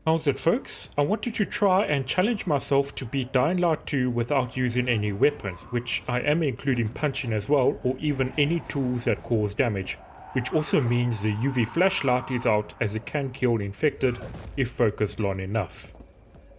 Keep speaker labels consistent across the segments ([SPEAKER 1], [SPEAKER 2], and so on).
[SPEAKER 1] How's it, folks? I wanted to try and challenge myself to beat Dying Light 2 without using any weapons, which I am including punching as well, or even any tools that cause damage, which also means the UV flashlight is out as it can kill infected if focused long enough.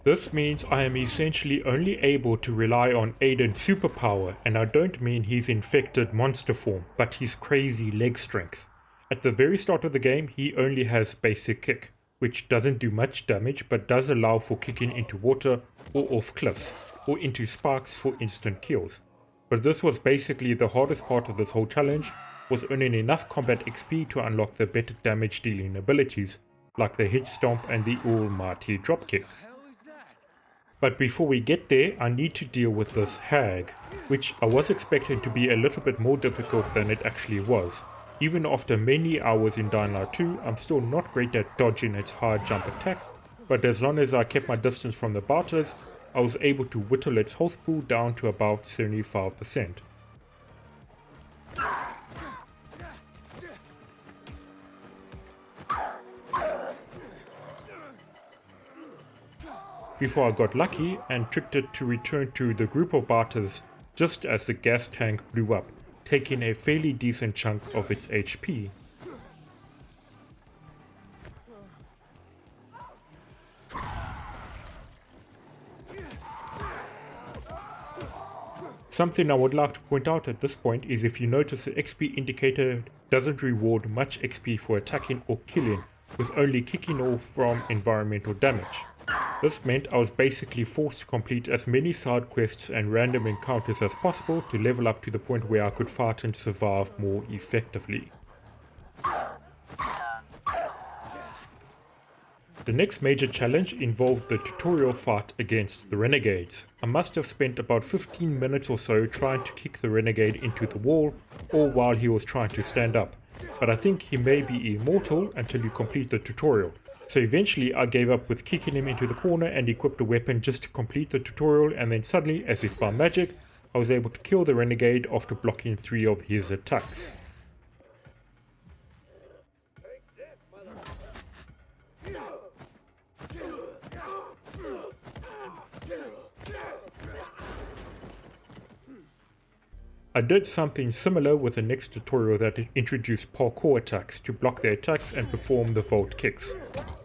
[SPEAKER 1] This means I am essentially only able to rely on Aiden's superpower, and I don't mean his infected monster form, but his crazy leg strength. At the very start of the game, he only has basic kick, which doesn't do much damage but does allow for kicking into water or off cliffs, or into sparks for instant kills. But this was basically the hardest part of this whole challenge, was earning enough combat XP to unlock the better damage dealing abilities, like the hit stomp and the almighty dropkick. But before we get there, I need to deal with this Hag, which I was expecting to be a little bit more difficult than it actually was. Even after many hours in Dying Light 2, I'm still not great at dodging its high jump attack, but as long as I kept my distance from the bouters, I was able to whittle its health pool down to about 75%. Before I got lucky and tricked it to return to the group of bouters just as the gas tank blew up, taking a fairly decent chunk of its HP. Something I would like to point out at this point is if you notice the XP indicator doesn't reward much XP for attacking or killing, with only kicking off from environmental damage. This meant I was basically forced to complete as many side quests and random encounters as possible to level up to the point where I could fight and survive more effectively. The next major challenge involved the tutorial fight against the Renegades. I must have spent about 15 minutes or so trying to kick the Renegade into the wall, all while he was trying to stand up, but I think he may be immortal until you complete the tutorial. So eventually I gave up with kicking him into the corner and equipped a weapon just to complete the tutorial, and then suddenly, as if by magic, I was able to kill the Renegade after blocking 3 of his attacks. I did something similar with the next tutorial that introduced parkour attacks to block their attacks and perform the vault kicks.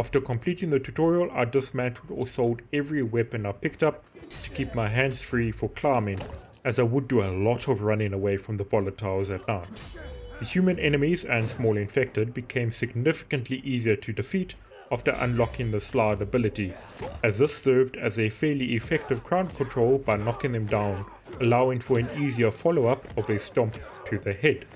[SPEAKER 1] After completing the tutorial, I dismantled or sold every weapon I picked up to keep my hands free for climbing, as I would do a lot of running away from the volatiles at night. The human enemies and small infected became significantly easier to defeat after unlocking the slide ability, as this served as a fairly effective crowd control by knocking them down, allowing for an easier follow-up of a stomp to the head.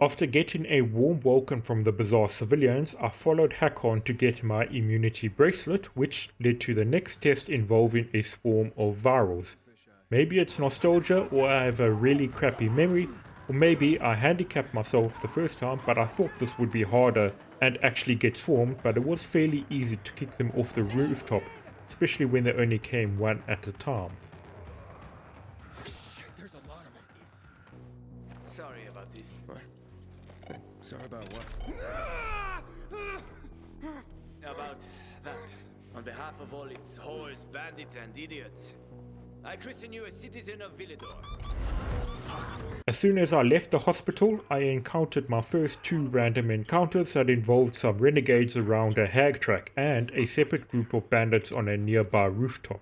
[SPEAKER 1] After getting a warm welcome from the bizarre civilians, I followed Hakon to get my immunity bracelet, which led to the next test involving a swarm of virals. Maybe it's nostalgia, or I have a really crappy memory, or maybe I handicapped myself the first time, but I thought this would be harder and actually get swarmed, but it was fairly easy to kick them off the rooftop, especially when they only came one at a time.
[SPEAKER 2] There's a lot of them.
[SPEAKER 3] Sorry about this.
[SPEAKER 2] What? Sorry about what?
[SPEAKER 3] About that. On behalf of all its whores, bandits, and idiots, I christen you a citizen of Villedor.
[SPEAKER 1] As soon as I left the hospital, I encountered my first 2 random encounters that involved some renegades around a hag track and a separate group of bandits on a nearby rooftop.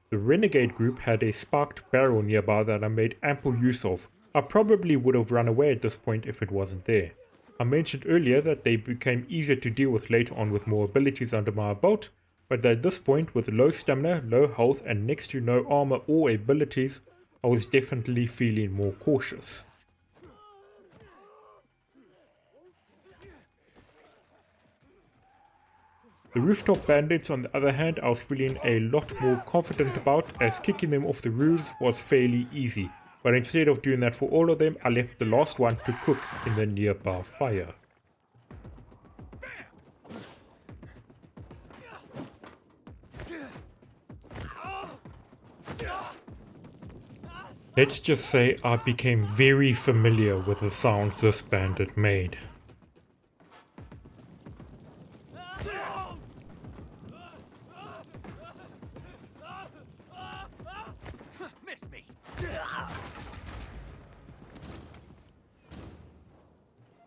[SPEAKER 1] The renegade group had a sparked barrel nearby that I made ample use of. I probably would have run away at this point if it wasn't there. I mentioned earlier that they became easier to deal with later on with more abilities under my belt, but at this point with low stamina, low health and next to no armor or abilities, I was definitely feeling more cautious. The rooftop bandits on the other hand I was feeling a lot more confident about, as kicking them off the roofs was fairly easy, but instead of doing that for all of them, I left the last one to cook in the nearby fire. Let's just say I became very familiar with the sounds this bandit made.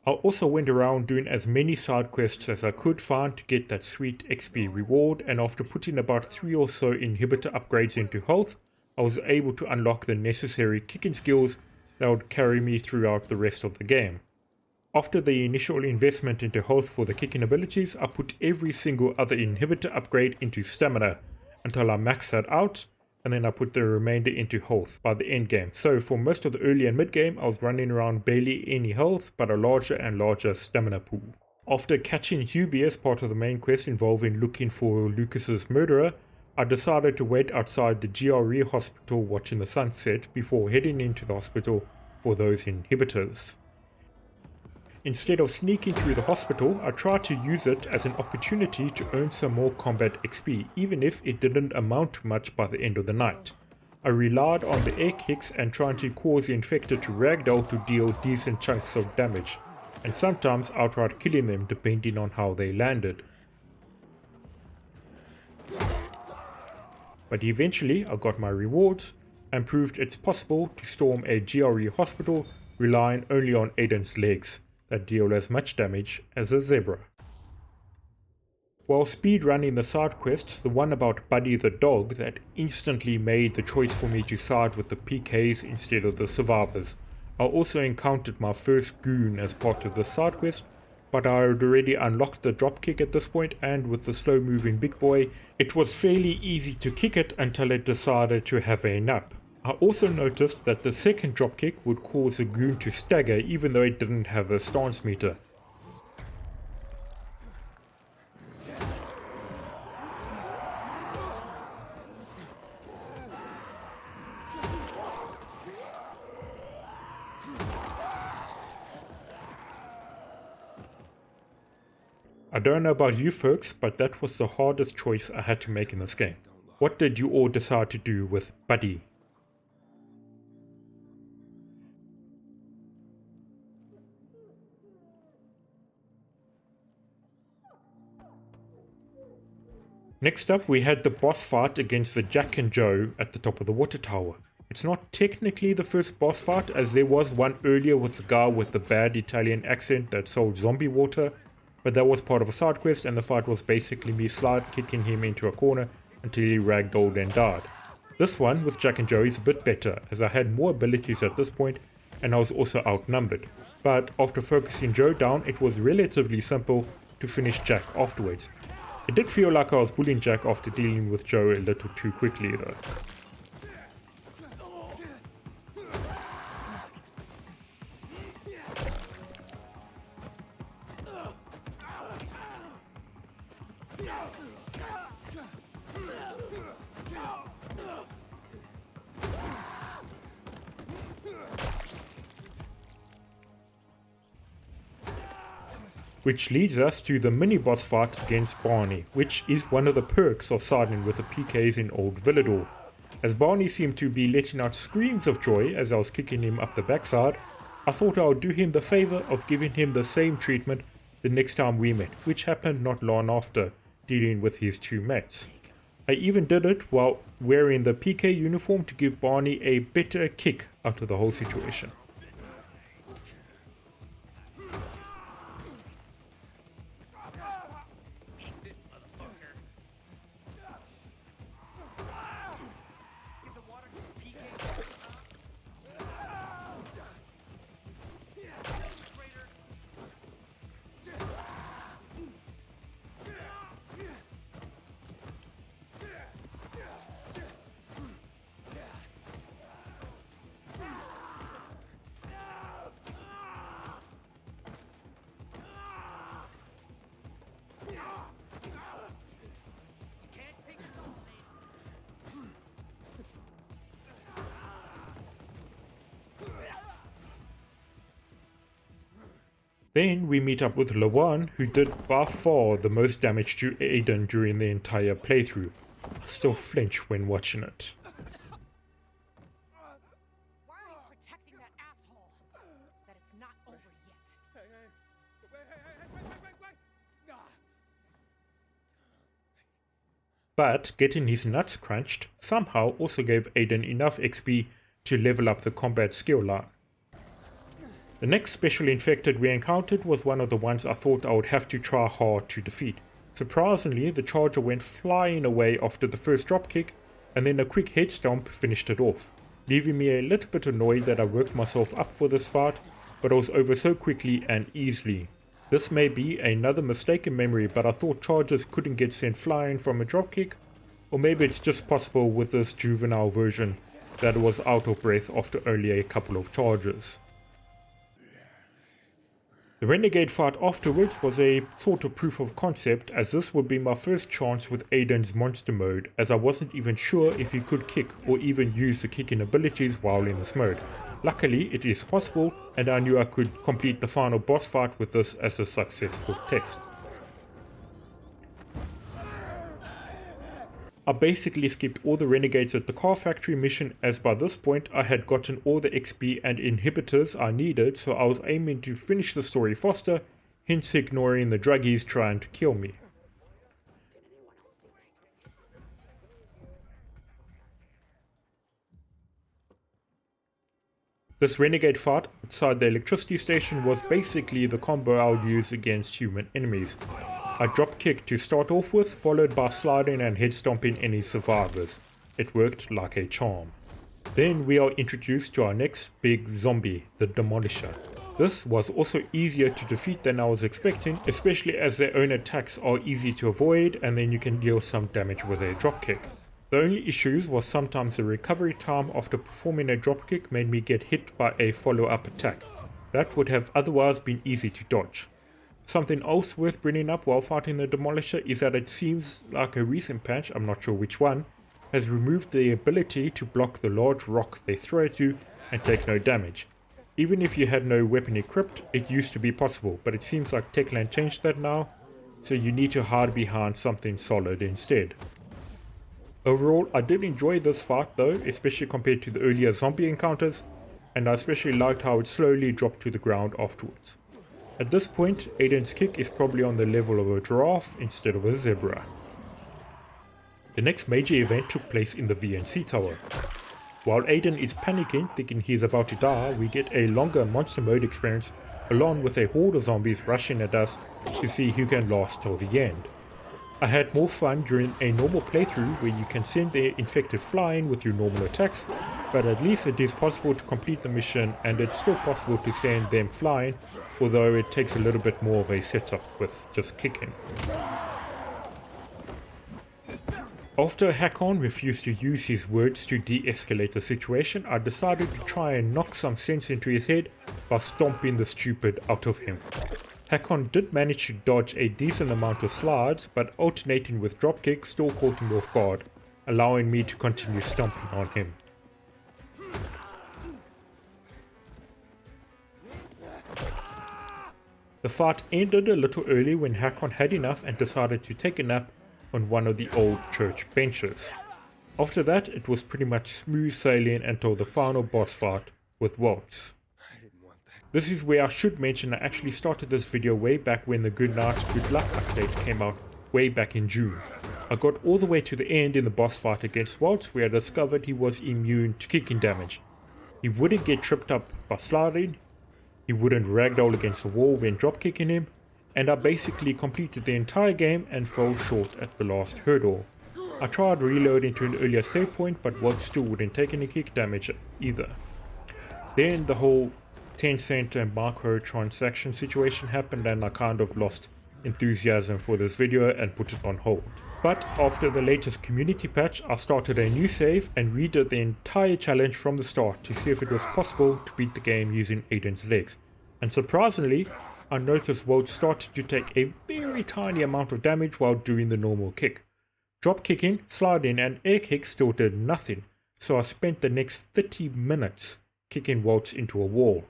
[SPEAKER 1] I also went around doing as many side quests as I could find to get that sweet XP reward, and after putting about 3 or so inhibitor upgrades into health, I was able to unlock the necessary kicking skills that would carry me throughout the rest of the game. After the initial investment into health for the kicking abilities, I put every single other inhibitor upgrade into stamina until I maxed that out, and then I put the remainder into health by the end game. So for most of the early and mid game, I was running around barely any health, but a larger and larger stamina pool. After catching Hubie as part of the main quest involving looking for Lucas's murderer, I decided to wait outside the GRE Hospital watching the sunset before heading into the hospital for those inhibitors. Instead of sneaking through the hospital, I tried to use it as an opportunity to earn some more combat XP, even if it didn't amount to much by the end of the night. I relied on the air kicks and trying to cause the infected to ragdoll to deal decent chunks of damage, and sometimes outright killing them depending on how they landed. But eventually I got my rewards and proved it's possible to storm a GRE hospital relying only on Aiden's legs that deal as much damage as a zebra. While speedrunning the side quests, the one about Buddy the dog that instantly made the choice for me to side with the PKs instead of the survivors. I also encountered my first Goon as part of the side quest, but I had already unlocked the dropkick at this point, and with the slow moving big boy, it was fairly easy to kick it until it decided to have a nap. I also noticed that the second dropkick would cause the Goon to stagger even though it didn't have a stance meter. I don't know about you folks, but that was the hardest choice I had to make in this game. What did you all decide to do with Buddy? Next up, we had the boss fight against the Jack and Joe at the top of the water tower. It's not technically the first boss fight, as there was one earlier with the guy with the bad Italian accent that sold zombie water, but that was part of a side quest, and the fight was basically me slide kicking him into a corner until he ragdolled and died. This one with Jack and Joe is a bit better, as I had more abilities at this point and I was also outnumbered. But after focusing Joe down, it was relatively simple to finish Jack afterwards. It did feel like I was bullying Jack after dealing with Joe a little too quickly though. Which leads us to the mini-boss fight against Barney, which is one of the perks of siding with the PKs in Old Villedor. As Barney seemed to be letting out screams of joy as I was kicking him up the backside, I thought I would do him the favour of giving him the same treatment the next time we met, which happened not long after, dealing with his two mates. I even did it while wearing the PK uniform to give Barney a better kick out of the whole situation. Then we meet up with Lawan, who did by far the most damage to Aiden during the entire playthrough. I still flinch when watching it.
[SPEAKER 4] Why are you protecting that asshole? That it's not over yet.
[SPEAKER 2] Wait.
[SPEAKER 1] But getting his nuts crunched somehow also gave Aiden enough XP to level up the combat skill line. The next special infected we encountered was one of the ones I thought I would have to try hard to defeat. Surprisingly, the charger went flying away after the first dropkick, and then a quick head stomp finished it off, leaving me a little bit annoyed that I worked myself up for this fight, but I was over so quickly and easily. This may be another mistaken memory, but I thought chargers couldn't get sent flying from a dropkick, or maybe it's just possible with this juvenile version that it was out of breath after only a couple of charges. The Renegade fight afterwards was a sort of proof of concept, as this would be my first chance with Aiden's monster mode, as I wasn't even sure if he could kick or even use the kicking abilities while in this mode. Luckily it is possible, and I knew I could complete the final boss fight with this as a successful test. I basically skipped all the Renegades at the car factory mission, as by this point I had gotten all the XP and inhibitors I needed, so I was aiming to finish the story faster, hence ignoring the druggies trying to kill me. This Renegade fight outside the electricity station was basically the combo I'll use against human enemies. I drop kick to start off with, followed by sliding and head stomping any survivors. It worked like a charm. Then we are introduced to our next big zombie, the Demolisher. This was also easier to defeat than I was expecting, especially as their own attacks are easy to avoid and then you can deal some damage with a drop kick. The only issues was sometimes the recovery time after performing a dropkick made me get hit by a follow-up attack. That would have otherwise been easy to dodge. Something else worth bringing up while fighting the Demolisher is that it seems like a recent patch, I'm not sure which one, has removed the ability to block the large rock they throw at you and take no damage. Even if you had no weapon equipped, it used to be possible, but it seems like Techland changed that now, so you need to hide behind something solid instead. Overall, I did enjoy this fight though, especially compared to the earlier zombie encounters, and I especially liked how it slowly dropped to the ground afterwards. At this point, Aiden's kick is probably on the level of a giraffe instead of a zebra. The next major event took place in the VNC tower. While Aiden is panicking, thinking he is about to die, we get a longer monster mode experience along with a horde of zombies rushing at us to see who can last till the end. I had more fun during a normal playthrough where you can send the infected flying with your normal attacks, but at least it is possible to complete the mission and it's still possible to send them flying, although it takes a little bit more of a setup with just kicking. After Hakon refused to use his words to de-escalate the situation, I decided to try and knock some sense into his head by stomping the stupid out of him. Hakon did manage to dodge a decent amount of slides, but alternating with dropkicks still caught him off guard, allowing me to continue stomping on him. The fight ended a little early when Hakon had enough and decided to take a nap on one of the old church benches. After that, it was pretty much smooth sailing until the final boss fight with Waltz. This is where I should mention I actually started this video way back when the Good Night Good Luck update came out way back in June. I got all the way to the end in the boss fight against Waltz where I discovered he was immune to kicking damage. He wouldn't get tripped up by sliding, he wouldn't ragdoll against the wall when drop kicking him, and I basically completed the entire game and fell short at the last hurdle. I tried reloading to an earlier save point, but Waltz still wouldn't take any kick damage either. Then the whole 10-cent and microtransaction situation happened and I kind of lost enthusiasm for this video and put it on hold. But after the latest community patch, I started a new save and redid the entire challenge from the start to see if it was possible to beat the game using Aiden's legs. And surprisingly, I noticed Waltz started to take a very tiny amount of damage while doing the normal kick. Drop kicking, sliding and air kick still did nothing, so I spent the next 30 minutes kicking Waltz into a wall.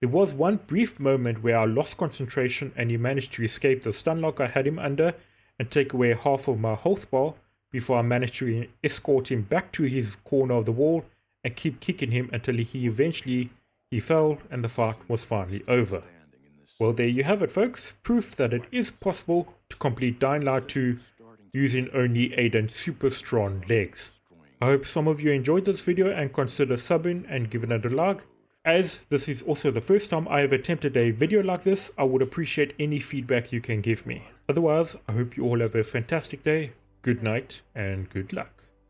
[SPEAKER 1] There was one brief moment where I lost concentration and he managed to escape the stun lock I had him under and take away half of my health bar before I managed to escort him back to his corner of the wall and keep kicking him until he fell and the fight was finally over. Well, there you have it folks, proof that it is possible to complete Dying Light 2 using only Aiden's super strong legs. I hope some of you enjoyed this video and consider subbing and giving it a like. As this is also the first time I have attempted a video like this, I would appreciate any feedback you can give me. Otherwise, I hope you all have a fantastic day, good night, and good luck.